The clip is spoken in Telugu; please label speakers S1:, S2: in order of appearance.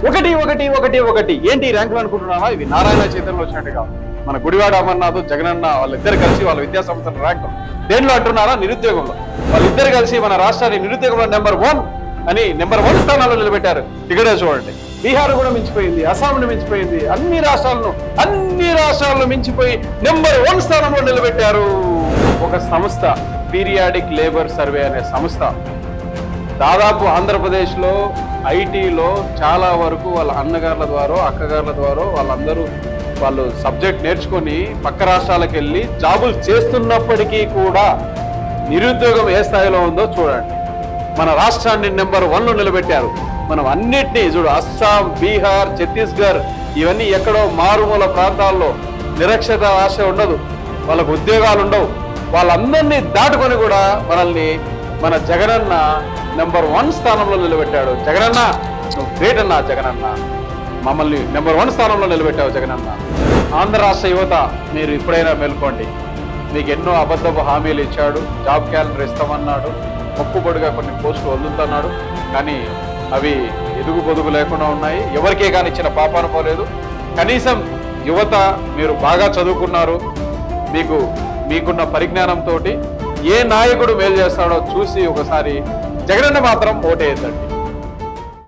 S1: ఒకటి ఒకటి ఒకటి ఒకటి ఏంటి ఈ ర్యాంకులు అనుకుంటున్నావా? ఇవి నారాయణ చైతన్యంలో వచ్చినట్టుగా మన గుడివాడ అమర్నాథ్ జగనన్న వాళ్ళిద్దరు కలిసి వాళ్ళ విద్యా సంస్థల ర్యాంకులు దేంట్లో అంటున్నారా? నిరుద్యోగంలో. వాళ్ళిద్దరు కలిసి మన రాష్ట్రాన్ని నిరుద్యోగంలో నెంబర్ 1 అని నెంబర్ 1 స్థానాల్లో నిలబెట్టారు. ఇక్కడే చూడండి, బీహార్ కూడా మించిపోయింది, అస్సాంను మించిపోయింది, అన్ని రాష్ట్రాలను మించిపోయి నెంబర్ 1 స్థానంలో నిలబెట్టారు. ఒక సంస్థ పీరియాడిక్ లేబర్ సర్వే అనే సంస్థ దాదాపు ఆంధ్రప్రదేశ్లో ఐటీలో చాలా వరకు వాళ్ళ అన్నగారుల ద్వారా అక్కగారుల ద్వారా వాళ్ళు సబ్జెక్ట్ నేర్చుకొని పక్క రాష్ట్రాలకు వెళ్ళి జాబులు చేస్తున్నప్పటికీ కూడా నిరుద్యోగం ఏ స్థాయిలో ఉందో చూడండి. మన రాష్ట్రాన్ని నెంబర్ 1లో నిలబెట్టారు. మనం అన్నిటినీ చూడు, అస్సాం, బీహార్, ఛత్తీస్గఢ్ ఇవన్నీ ఎక్కడో మారుమూల ప్రాంతాల్లో నిరక్షరత ఆశ ఉండదు, వాళ్ళకు ఉద్యోగాలు ఉండవు. వాళ్ళందరినీ దాటుకొని కూడా మనల్ని మన జగనన్న నెంబర్ 1 స్థానంలో నిలబెట్టాడు. జగనన్న నువ్వు గ్రేట్ అన్నా. జగనన్న మమ్మల్ని నెంబర్ 1 స్థానంలో నిలబెట్టావు. జగనన్న ఆంధ్ర రాష్ట్ర యువత మీరు ఇప్పుడైనా మేల్కోండి. మీకు ఎన్నో అబద్ధపు హామీలు ఇచ్చాడు, జాబ్ క్యాలెండర్ ఇస్తామన్నాడు, మొక్కుబడిగా కొన్ని పోస్టులు వదులుతున్నాడు, కానీ అవి ఎదుగు పొదుగు లేకుండా ఉన్నాయి. ఎవరికే కానీ ఇచ్చిన పాపాన పోలేదు. కనీసం యువత మీరు బాగా చదువుకున్నారు, మీకున్న పరిజ్ఞానంతో ఏ నాయకుడు మేలు చేస్తాడో చూసి ఒకసారి జగనన్న మాత్రం ఓటేద్దండి.